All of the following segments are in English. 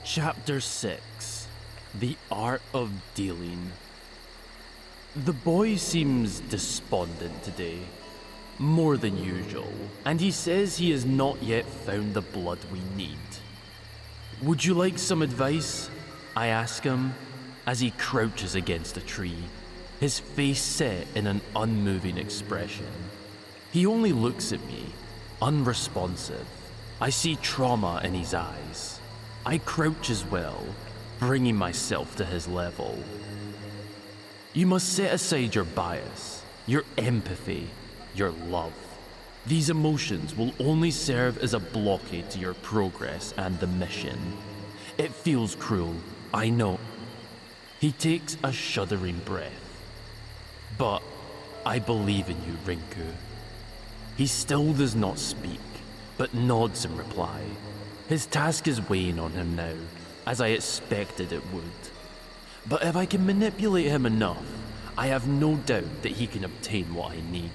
Chapter 6. The Art of Dealing. The boy seems despondent today, more than usual, and he says he has not yet found the blood we need. Would you like some advice? I ask him, as he crouches against a tree, his face set in an unmoving expression. He only looks at me, unresponsive. I see trauma in his eyes. I crouch as well, bringing myself to his level. You must set aside your bias, your empathy, your love. These emotions will only serve as a blockade to your progress and the mission. It feels cruel, I know. He takes a shuddering breath. But I believe in you, Rinku. He still does not speak, but nods in reply. His task is weighing on him now, as I expected it would. But if I can manipulate him enough, I have no doubt that he can obtain what I need.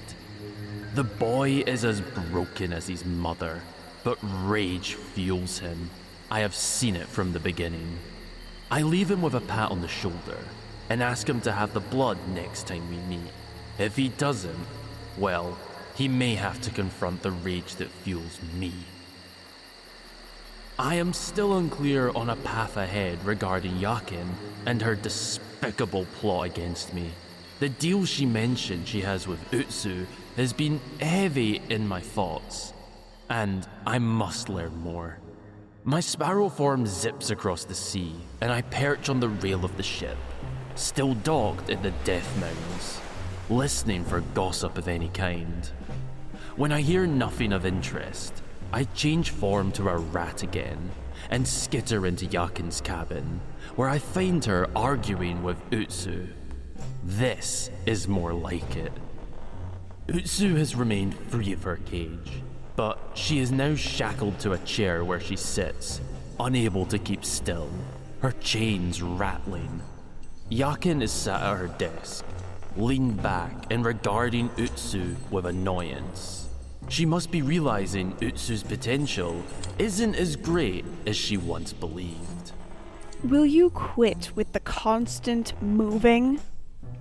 The boy is as broken as his mother, but rage fuels him. I have seen it from the beginning. I leave him with a pat on the shoulder and ask him to have the blood next time we meet. If he doesn't, well, he may have to confront the rage that fuels me. I am still unclear on a path ahead regarding Yaken and her despicable plot against me. The deal she mentioned she has with Utsu has been heavy in my thoughts, and I must learn more. My sparrow form zips across the sea, and I perch on the rail of the ship, still docked in the Death Mountains, listening for gossip of any kind. When I hear nothing of interest, I change form to a rat again and skitter into Yaken's cabin, where I find her arguing with Utsu. This is more like it. Utsu has remained free of her cage, but she is now shackled to a chair where she sits, unable to keep still, her chains rattling. Yaken is sat at her desk, leaned back and regarding Utsu with annoyance. She must be realizing Utsu's potential isn't as great as she once believed. Will you quit with the constant moving?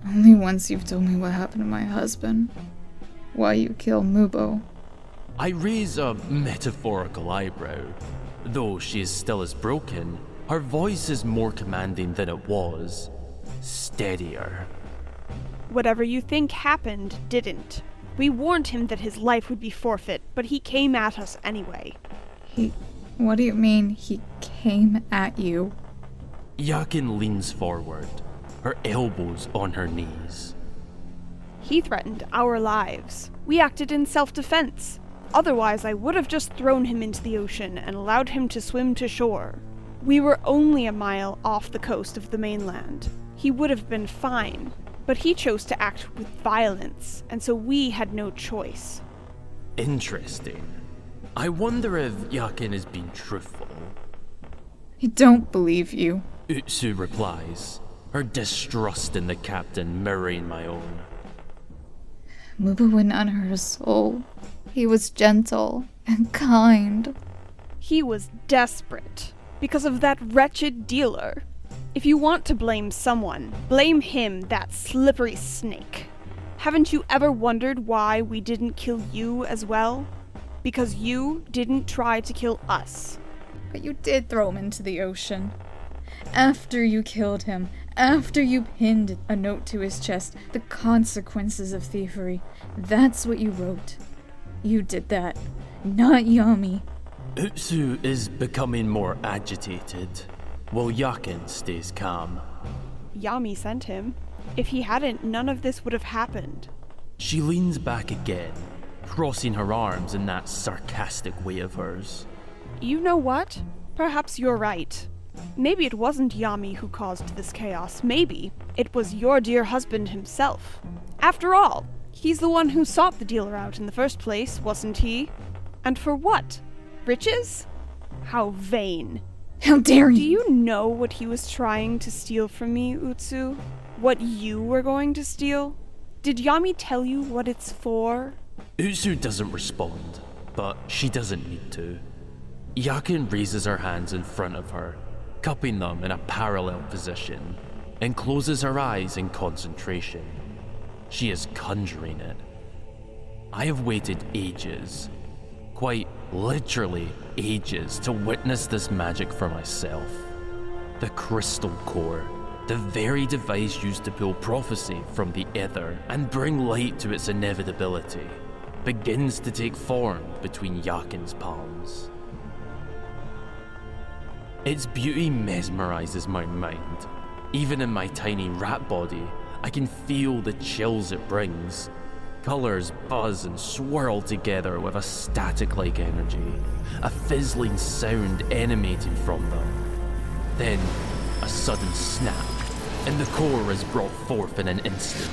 Only once you've told me what happened to my husband. Why you killed Mubo. I raise a metaphorical eyebrow. Though she is still as broken, her voice is more commanding than it was. Steadier. Whatever you think happened, didn't. We warned him that his life would be forfeit, but he came at us anyway. What do you mean, he came at you? Yaken leans forward, her elbows on her knees. He threatened our lives. We acted in self-defense. Otherwise, I would have just thrown him into the ocean and allowed him to swim to shore. We were only a mile off the coast of the mainland. He would have been fine. But he chose to act with violence, and so we had no choice. Interesting. I wonder if Yaken is being truthful. I don't believe you. Utsu replies, her distrust in the captain mirroring my own. Mubo wouldn't honor a soul. He was gentle and kind. He was desperate because of that wretched dealer. If you want to blame someone, blame him, that slippery snake. Haven't you ever wondered why we didn't kill you as well? Because you didn't try to kill us. But you did throw him into the ocean. After you killed him, after you pinned a note to his chest, the consequences of thievery, that's what you wrote. You did that, not Yami. Utsu is becoming more agitated, while Yaken stays calm. Yami sent him. If he hadn't, none of this would have happened. She leans back again, crossing her arms in that sarcastic way of hers. You know what? Perhaps you're right. Maybe it wasn't Yami who caused this chaos. Maybe it was your dear husband himself. After all, he's the one who sought the dealer out in the first place, wasn't he? And for what? Riches? How vain. How dare you! Do you know what he was trying to steal from me, Utsu? What you were going to steal? Did Yami tell you what it's for? Utsu doesn't respond, but she doesn't need to. Yaken raises her hands in front of her, cupping them in a parallel position, and closes her eyes in concentration. She is conjuring it. I have waited ages, quite literally ages, to witness this magic for myself. The crystal core, the very device used to pull prophecy from the ether and bring light to its inevitability, begins to take form between Yaken's palms. Its beauty mesmerizes my mind. Even in my tiny rat body, I can feel the chills it brings. Colors buzz and swirl together with a static-like energy, a fizzling sound emanating from them. Then, a sudden snap, and the core is brought forth in an instant,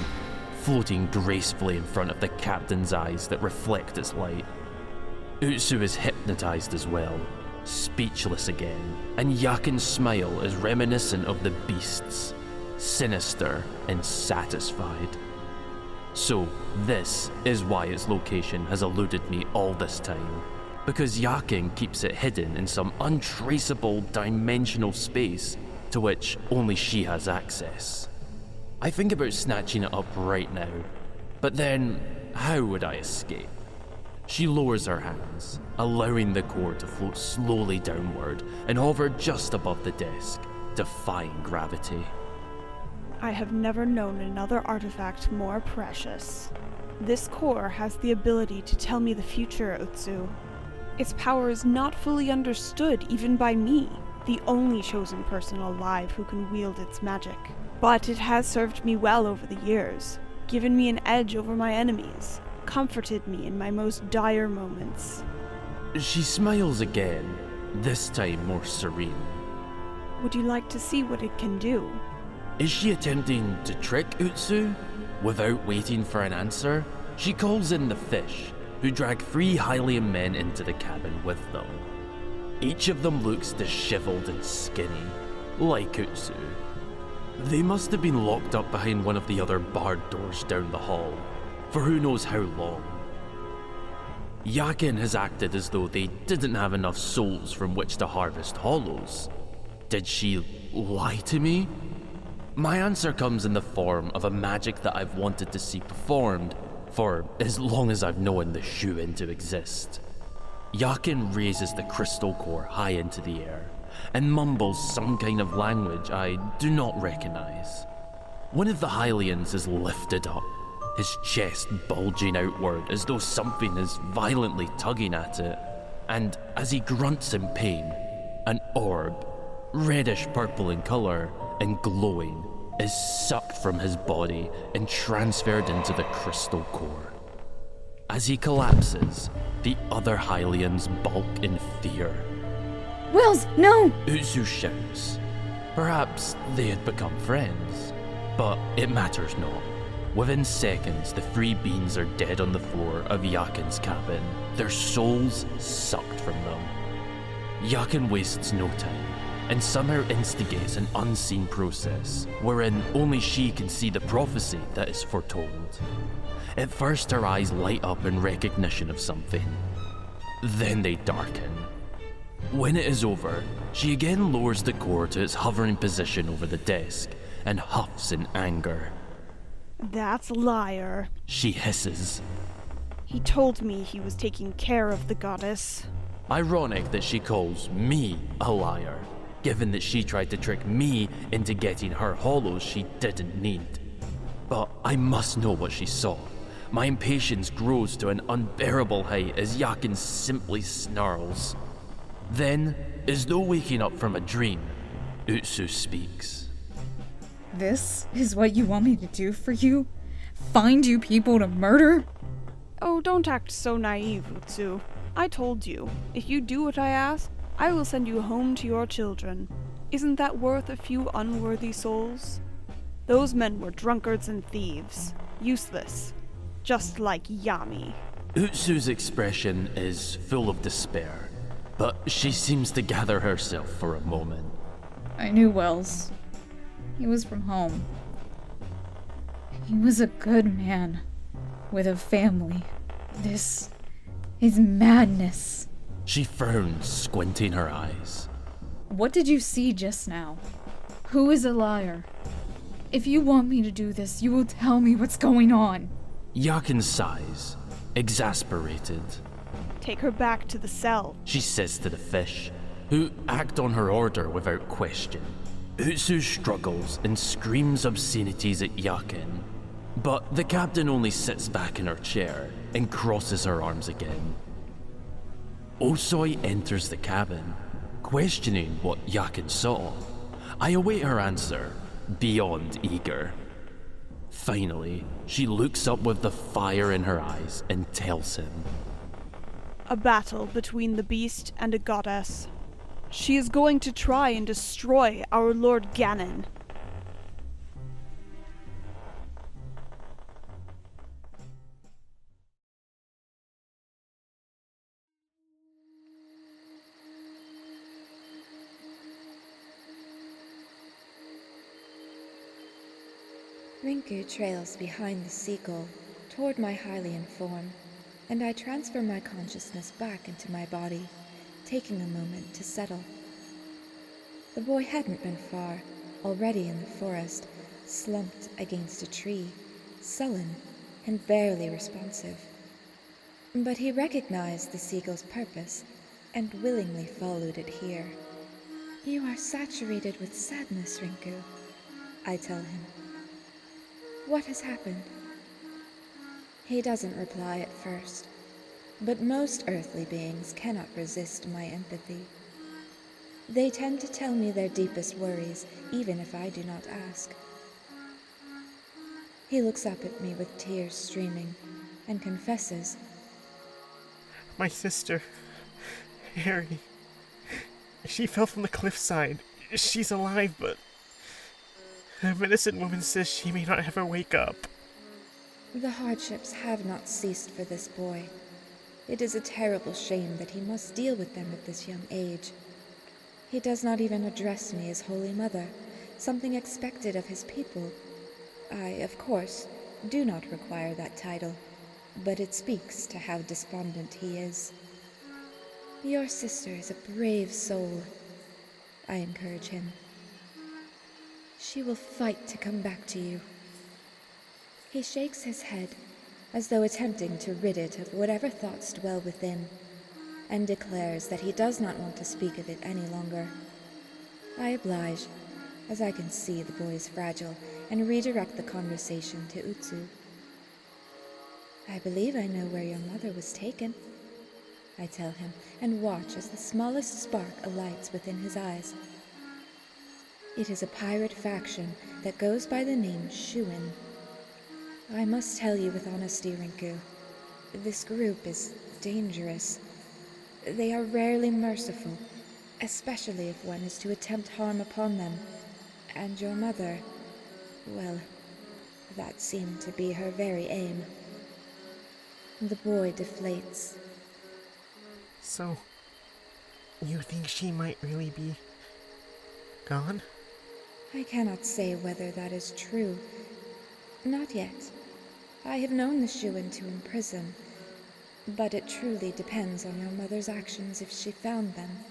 floating gracefully in front of the captain's eyes that reflect its light. Utsu is hypnotized as well, speechless again, and Yaken's smile is reminiscent of the beast's, sinister and satisfied. So this is why its location has eluded me all this time, because Yaken keeps it hidden in some untraceable dimensional space to which only she has access. I think about snatching it up right now, but then how would I escape? She lowers her hands, allowing the core to float slowly downward and hover just above the desk, defying gravity. I have never known another artifact more precious. This core has the ability to tell me the future, Utsu. Its power is not fully understood even by me, the only chosen person alive who can wield its magic. But it has served me well over the years, given me an edge over my enemies, comforted me in my most dire moments. She smiles again, this time more serene. Would you like to see what it can do? Is she attempting to trick Utsu? Without waiting for an answer, she calls in the fish, who drag 3 Hylian men into the cabin with them. Each of them looks disheveled and skinny, like Utsu. They must have been locked up behind one of the other barred doors down the hall, for who knows how long. Yaken has acted as though they didn't have enough souls from which to harvest hollows. Did she lie to me? My answer comes in the form of a magic that I've wanted to see performed for as long as I've known the Shuin to exist. Yaken raises the crystal core high into the air and mumbles some kind of language I do not recognize. One of the Hylians is lifted up, his chest bulging outward as though something is violently tugging at it, and as he grunts in pain, an orb, reddish purple in color and glowing, is sucked from his body and transferred into the crystal core. As he collapses, the other Hylians balk in fear. Wells, no! Utsu shouts. Perhaps they had become friends, but it matters not. Within seconds, the 3 beings are dead on the floor of Yaken's cabin, their souls sucked from them. Yaken wastes no time, and somehow instigates an unseen process, wherein only she can see the prophecy that is foretold. At first her eyes light up in recognition of something. Then they darken. When it is over, she again lowers the core to its hovering position over the desk, and huffs in anger. That's a liar. She hisses. He told me he was taking care of the goddess. Ironic that she calls me a liar, given that she tried to trick me into getting her hollows she didn't need. But I must know what she saw. My impatience grows to an unbearable height as Yaken simply snarls. Then, as though waking up from a dream, Utsu speaks. This is what you want me to do for you? Find you people to murder? Oh, don't act so naive, Utsu. I told you, if you do what I ask, I will send you home to your children. Isn't that worth a few unworthy souls? Those men were drunkards and thieves. Useless. Just like Yami. Utsu's expression is full of despair, but she seems to gather herself for a moment. I knew Wells. He was from home. He was a good man, with a family. This is madness. She frowns, squinting her eyes. What did you see just now? Who is a liar? If you want me to do this, you will tell me what's going on. Yaken sighs, exasperated. Take her back to the cell. She says to the fish, who act on her order without question. Utsu struggles and screams obscenities at Yaken, but the captain only sits back in her chair and crosses her arms again. Osoi enters the cabin, questioning what Yaken saw. I await her answer, beyond eager. Finally, she looks up with the fire in her eyes and tells him. A battle between the beast and a goddess. She is going to try and destroy our Lord Ganon. Rinku trails behind the seagull toward my Hylian form, and I transfer my consciousness back into my body, taking a moment to settle. The boy hadn't been far, already in the forest, slumped against a tree, sullen and barely responsive. But he recognized the seagull's purpose and willingly followed it here. "You are saturated with sadness, Rinku," I tell him. "What has happened?" He doesn't reply at first, but most earthly beings cannot resist my empathy. They tend to tell me their deepest worries, even if I do not ask. He looks up at me with tears streaming and confesses, "My sister, Harry, she fell from the cliffside. She's alive, but the medicine woman says she may not ever wake up." The hardships have not ceased for this boy. It is a terrible shame that he must deal with them at this young age. He does not even address me as Holy Mother, something expected of his people. I, of course, do not require that title, but it speaks to how despondent he is. "Your sister is a brave soul," I encourage him. "She will fight to come back to you." He shakes his head, as though attempting to rid it of whatever thoughts dwell within, and declares that he does not want to speak of it any longer. I oblige, as I can see the boy is fragile, and redirect the conversation to Utsu. "I believe I know where your mother was taken," I tell him, and watch as the smallest spark alights within his eyes. "It is a pirate faction that goes by the name Shuin. I must tell you with honesty, Rinku, this group is dangerous. They are rarely merciful, especially if one is to attempt harm upon them. And your mother, well, that seemed to be her very aim." The boy deflates. "So, you think she might really be gone?" I cannot say whether that is true. Not yet. I have known the Shuin to imprison, but it truly depends on your mother's actions if she found them.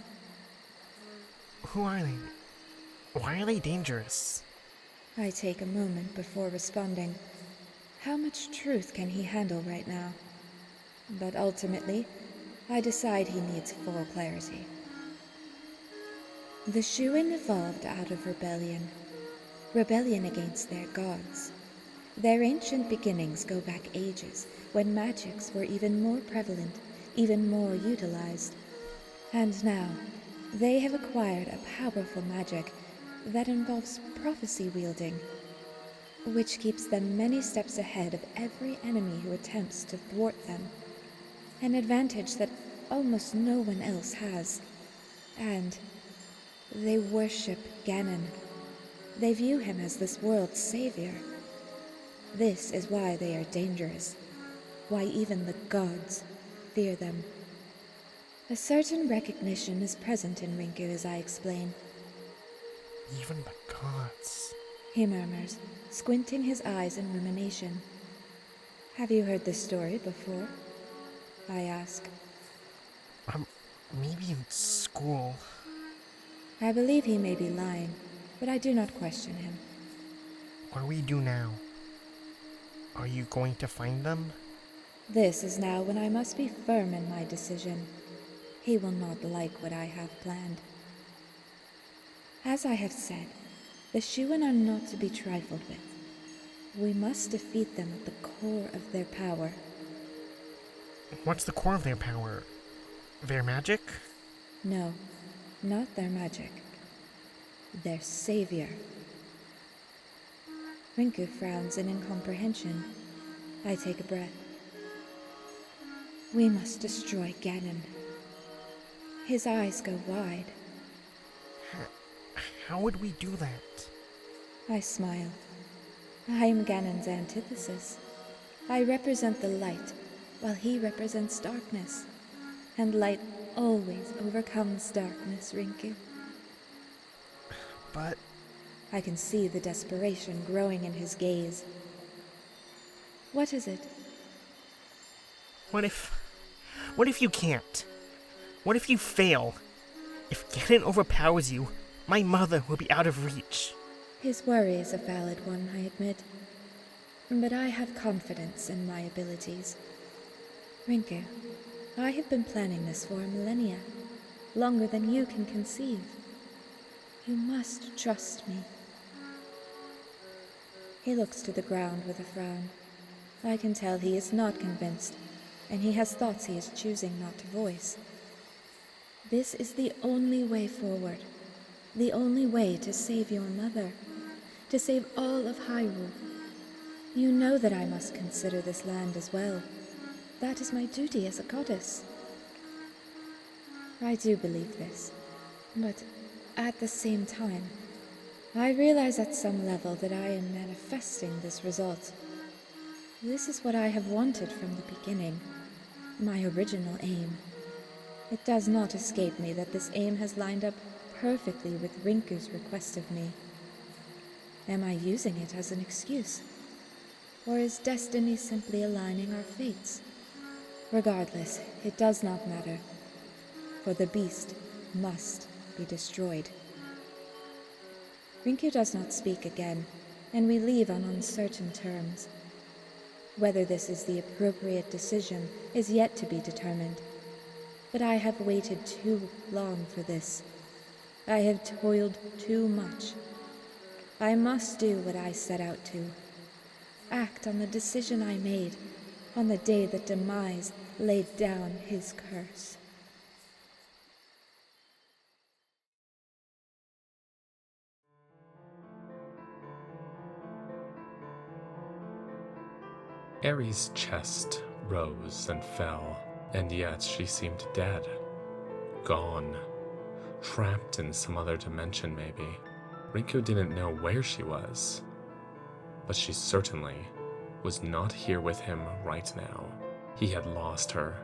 "Who are they? Why are they dangerous?" I take a moment before responding. How much truth can he handle right now? But ultimately, I decide he needs full clarity. The Shuin evolved out of rebellion against their gods. Their ancient beginnings go back ages, when magics were even more prevalent, even more utilized. And now, they have acquired a powerful magic that involves prophecy wielding, which keeps them many steps ahead of every enemy who attempts to thwart them. An advantage that almost no one else has. And they worship Ganon. They view him as this world's savior. This is why they are dangerous, why even the gods fear them. A certain recognition is present in Rinku as I explain. "Even the gods," He murmurs, squinting his eyes in rumination. "Have you heard this story before?" I ask. Maybe in school. I believe he may be lying, but I do not question him. What do we do now? Are you going to find them? This is now when I must be firm in my decision. He will not like what I have planned. As I have said, the Shuan are not to be trifled with. We must defeat them at the core of their power. What's the core of their power? Their magic? No, not their magic. Their savior. Rinku frowns in incomprehension. I take a breath. We must destroy Ganon. His eyes go wide. How would we do that? I smile. I am Ganon's antithesis. I represent the light, while he represents darkness. And light always overcomes darkness, Rinku. But I can see the desperation growing in his gaze. What is it? what if you can't? What if you fail? If Ganon overpowers you, my mother will be out of reach. His worry is a valid one, I admit. But I have confidence in my abilities. Rinku, I have been planning this for millennia, longer than you can conceive. You must trust me. He looks to the ground with a frown. I can tell he is not convinced, and he has thoughts he is choosing not to voice. This is the only way forward, the only way to save your mother, to save all of Hyrule. You know that I must consider this land as well. That is my duty as a goddess. I do believe this, but at the same time, I realize at some level that I am manifesting this result. This is what I have wanted from the beginning, my original aim. It does not escape me that this aim has lined up perfectly with Rinku's request of me. Am I using it as an excuse? Or is destiny simply aligning our fates? Regardless, it does not matter, for the beast must be destroyed. Rinku does not speak again, and we leave on uncertain terms. Whether this is the appropriate decision is yet to be determined, but I have waited too long for this. I have toiled too much. I must do what I set out to. Act on the decision I made on the day that Demise laid down his curse. Aerie's chest rose and fell, and yet she seemed dead. Gone. Trapped in some other dimension, maybe. Rinku didn't know where she was. But she certainly was not here with him right now. He had lost her.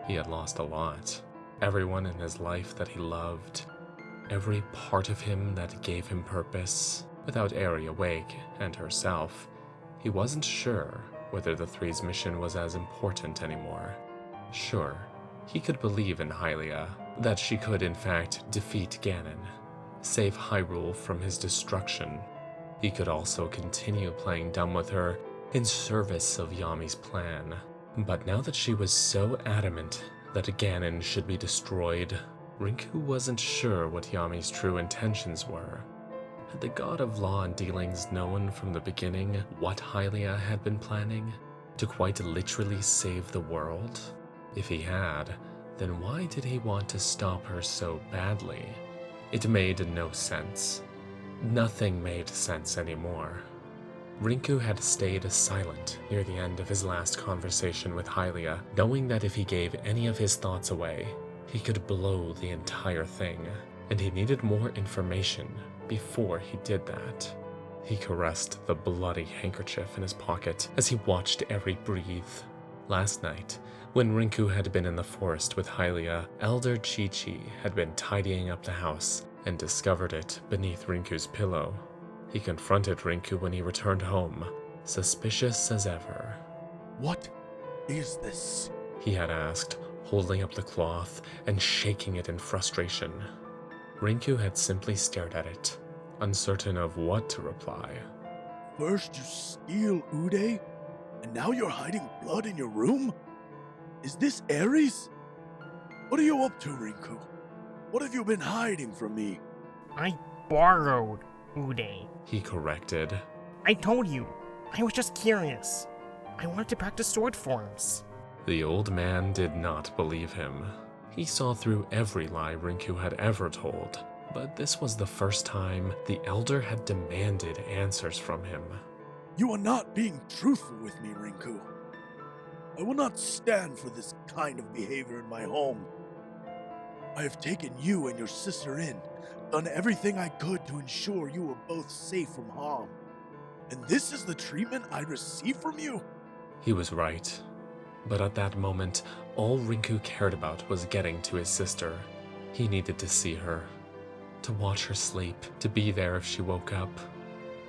He had lost a lot. Everyone in his life that he loved. Every part of him that gave him purpose. Without Aerie awake and herself, he wasn't sure whether the Three's mission was as important anymore. Sure, he could believe in Hylia, that she could in fact defeat Ganon, save Hyrule from his destruction. He could also continue playing dumb with her in service of Yami's plan. But now that she was so adamant that Ganon should be destroyed, Rinku wasn't sure what Yami's true intentions were. Had the god of law and dealings known from the beginning what Hylia had been planning? To quite literally save the world? If he had, then why did he want to stop her so badly? It made no sense. Nothing made sense anymore. Rinku had stayed silent near the end of his last conversation with Hylia, knowing that if he gave any of his thoughts away, he could blow the entire thing, and he needed more information before he did that. He caressed the bloody handkerchief in his pocket as he watched Aerie breathe. Last night, when Rinku had been in the forest with Hylia, Elder Chi-Chi had been tidying up the house and discovered it beneath Rinku's pillow. He confronted Rinku when he returned home, suspicious as ever. What is this? He had asked, holding up the cloth and shaking it in frustration. Rinku had simply stared at it, uncertain of what to reply. First you steal Uday, and now you're hiding blood in your room? Is this Ares? What are you up to, Rinku? What have you been hiding from me? I borrowed Uday. He corrected. I told you. I was just curious. I wanted to practice sword forms. The old man did not believe him. He saw through every lie Rinku had ever told, but this was the first time the elder had demanded answers from him. You are not being truthful with me, Rinku. I will not stand for this kind of behavior in my home. I have taken you and your sister in, done everything I could to ensure you were both safe from harm. And this is the treatment I receive from you? He was right. But at that moment, all Rinku cared about was getting to his sister. He needed to see her, to watch her sleep, to be there if she woke up.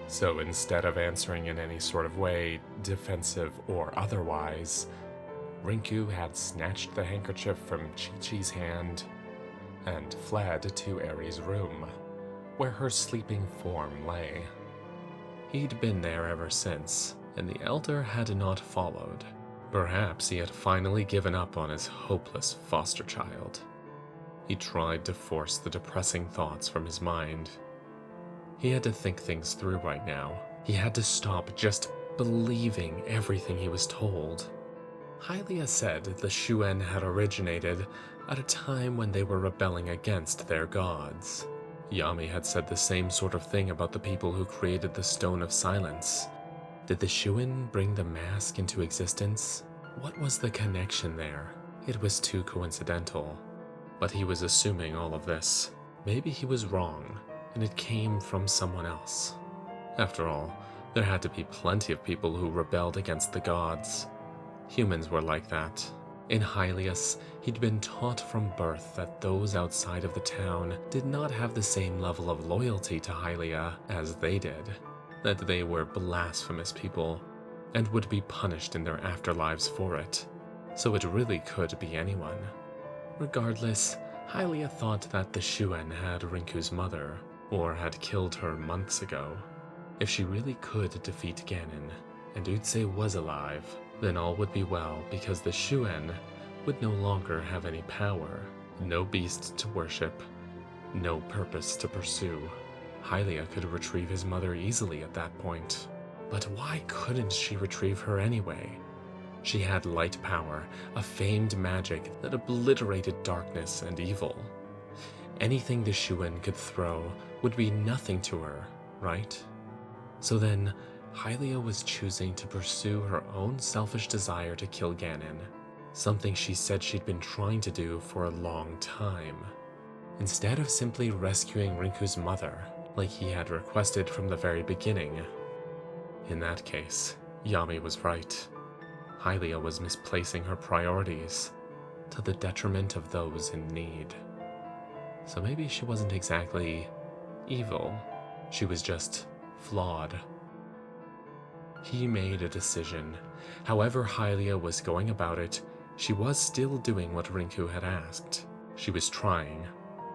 So instead of answering in any sort of way, defensive or otherwise, Rinku had snatched the handkerchief from Chi-Chi's hand and fled to Aries' room, where her sleeping form lay. He'd been there ever since, and the elder had not followed. Perhaps he had finally given up on his hopeless foster child. He tried to force the depressing thoughts from his mind. He had to think things through right now. He had to stop just believing everything he was told. Hylia said the Shuen had originated at a time when they were rebelling against their gods. Yami had said the same sort of thing about the people who created the Stone of Silence. Did the Shuen bring the mask into existence? What was the connection there? It was too coincidental. But he was assuming all of this. Maybe he was wrong, and it came from someone else. After all, there had to be plenty of people who rebelled against the gods. Humans were like that. In Hylius, he'd been taught from birth that those outside of the town did not have the same level of loyalty to Hylia as they did, that they were blasphemous people and would be punished in their afterlives for it. So it really could be anyone. Regardless, Hylia thought that the Shuen had Rinku's mother, or had killed her months ago. If she really could defeat Ganon, and Utsu was alive, then all would be well because the Shuen would no longer have any power, no beast to worship, no purpose to pursue. Hylia could retrieve his mother easily at that point. But why couldn't she retrieve her anyway? She had light power, a famed magic that obliterated darkness and evil. Anything the Shuen could throw would be nothing to her, right? So then, Hylia was choosing to pursue her own selfish desire to kill Ganon, something she said she'd been trying to do for a long time. Instead of simply rescuing Rinku's mother, like he had requested from the very beginning. In that case, Yami was right. Hylia was misplacing her priorities, to the detriment of those in need. So maybe she wasn't exactly evil, she was just flawed. He made a decision. However Hylia was going about it, she was still doing what Rinku had asked. She was trying,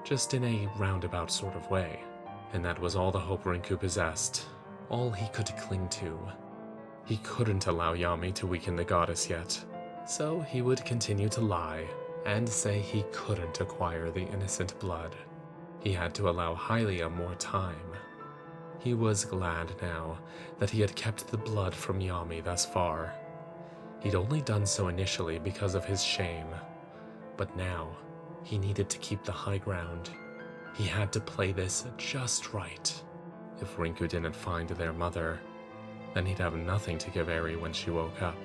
just in a roundabout sort of way. And that was all the hope Rinku possessed, all he could cling to. He couldn't allow Yami to weaken the goddess yet, so he would continue to lie and say he couldn't acquire the innocent blood. He had to allow Hylia more time. He was glad now that he had kept the blood from Yami thus far. He'd only done so initially because of his shame, but now he needed to keep the high ground. He had to play this just right. If Rinku didn't find their mother, then he'd have nothing to give Eri when she woke up.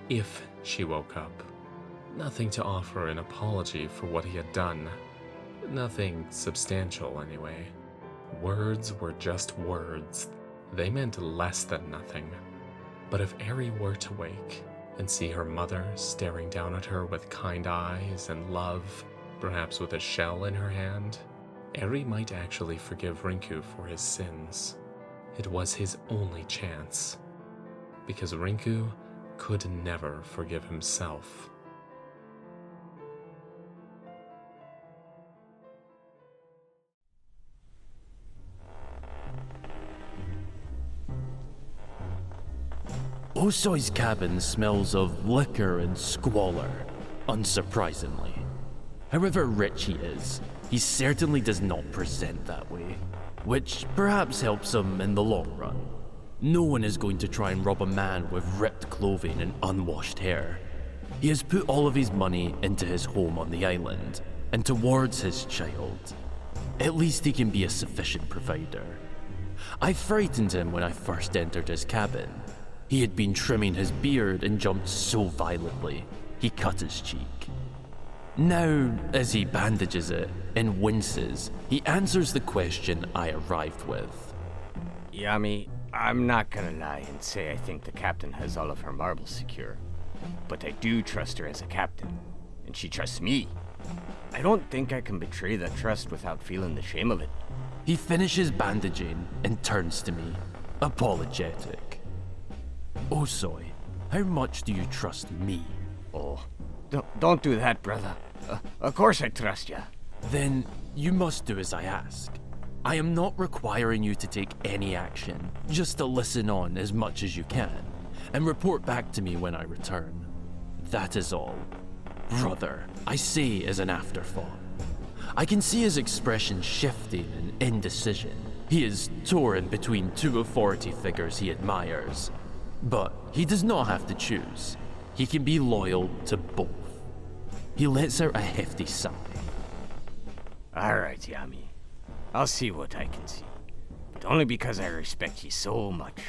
If she woke up. Nothing to offer an apology for what he had done. Nothing substantial, anyway. Words were just words. They meant less than nothing. But if Eri were to wake and see her mother staring down at her with kind eyes and love, perhaps with a shell in her hand, Eri might actually forgive Rinku for his sins. It was his only chance, because Rinku could never forgive himself. Osoi's cabin smells of liquor and squalor, unsurprisingly. However rich he is, he certainly does not present that way, which perhaps helps him in the long run. No one is going to try and rob a man with ripped clothing and unwashed hair. He has put all of his money into his home on the island, and towards his child. At least he can be a sufficient provider. I frightened him when I first entered his cabin. He had been trimming his beard and jumped so violently, he cut his cheek. Now, as he bandages it and winces, he answers the question I arrived with. Yami, I'm not gonna lie and say I think the captain has all of her marbles secure. But I do trust her as a captain, and she trusts me. I don't think I can betray that trust without feeling the shame of it. He finishes bandaging and turns to me, apologetic. Osoi, how much do you trust me? Oh, don't do that, brother. Of course I trust ya. Then you must do as I ask. I am not requiring you to take any action, just to listen on as much as you can, and report back to me when I return. That is all. Brother, I say as an afterthought. I can see his expression shifting in indecision. He is torn between two authority figures he admires. But he does not have to choose. He can be loyal to both. He lets out a hefty sigh. Alright, Yami. I'll see what I can see. But only because I respect you so much.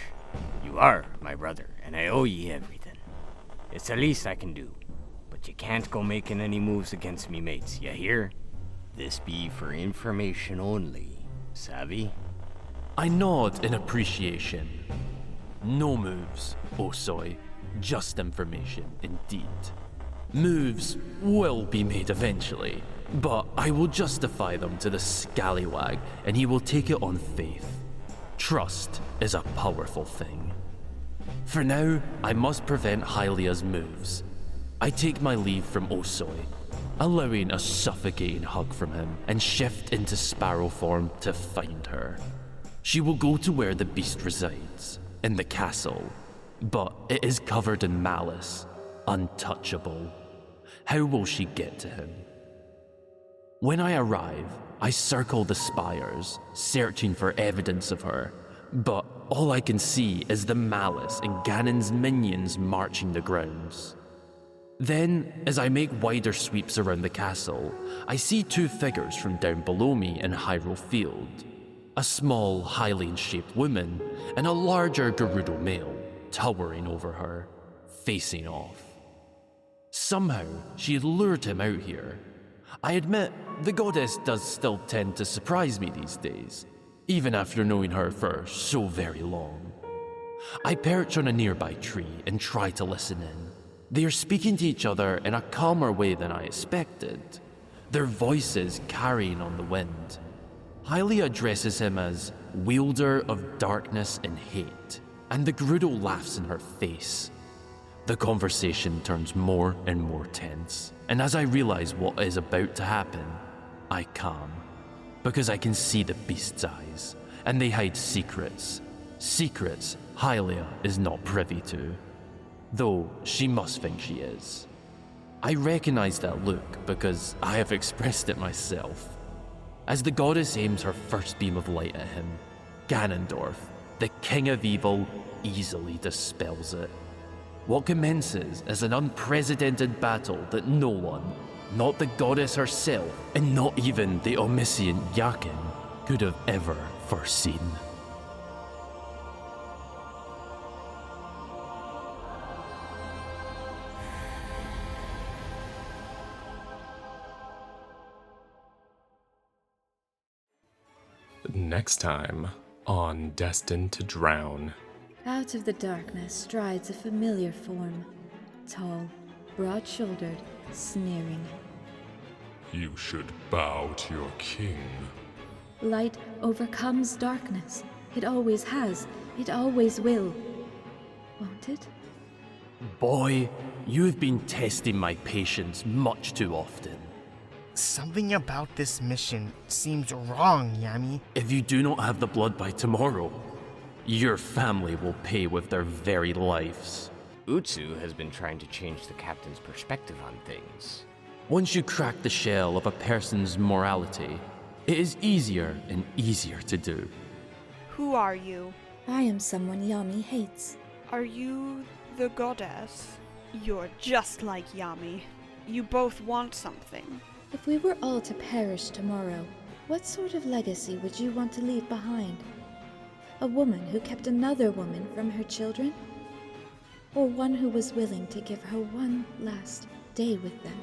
You are my brother, and I owe ye everything. It's the least I can do. But you can't go making any moves against me mates, ya hear? This be for information only, savvy? I nod in appreciation. No moves, Osoi. Just information, indeed. Moves will be made eventually, but I will justify them to the scallywag, and he will take it on faith. Trust is a powerful thing. For now, I must prevent Hylia's moves. I take my leave from Osoi, allowing a suffocating hug from him, and shift into sparrow form to find her. She will go to where the beast resides, in the castle, but it is covered in malice, untouchable. How will she get to him? When I arrive, I circle the spires, searching for evidence of her, but all I can see is the malice and Ganon's minions marching the grounds. Then, as I make wider sweeps around the castle, I see two figures from down below me in Hyrule Field. A small, Hylian-shaped woman, and a larger Gerudo male, towering over her, facing off. Somehow, she had lured him out here. I admit, the goddess does still tend to surprise me these days, even after knowing her for so very long. I perch on a nearby tree and try to listen in. They are speaking to each other in a calmer way than I expected, their voices carrying on the wind. Hylia addresses him as wielder of darkness and hate, and the Gerudo laughs in her face. The conversation turns more and more tense, and as I realize what is about to happen, I calm, because I can see the beast's eyes, and they hide secrets. Secrets Hylia is not privy to, though she must think she is. I recognize that look because I have expressed it myself. As the goddess aims her first beam of light at him, Ganondorf, the king of evil, easily dispels it. What commences as an unprecedented battle that no one, not the goddess herself, and not even the omniscient Yaken, could have ever foreseen. Next time on Destined to Drown. Out of the darkness strides a familiar form. Tall, broad-shouldered, sneering. You should bow to your king. Light overcomes darkness. It always has. It always will. Won't it? Boy, you have been testing my patience much too often. Something about this mission seems wrong, Yami. If you do not have the blood by tomorrow, Your family will pay with their very lives. Utsu has been trying to change the captain's perspective on things. Once you crack the shell of a person's morality, it is easier and easier to do. Who are you? I am someone Yami hates. Are you the goddess? You're just like Yami. You both want something. If we were all to perish tomorrow, what sort of legacy would you want to leave behind? A woman who kept another woman from her children? Or one who was willing to give her one last day with them?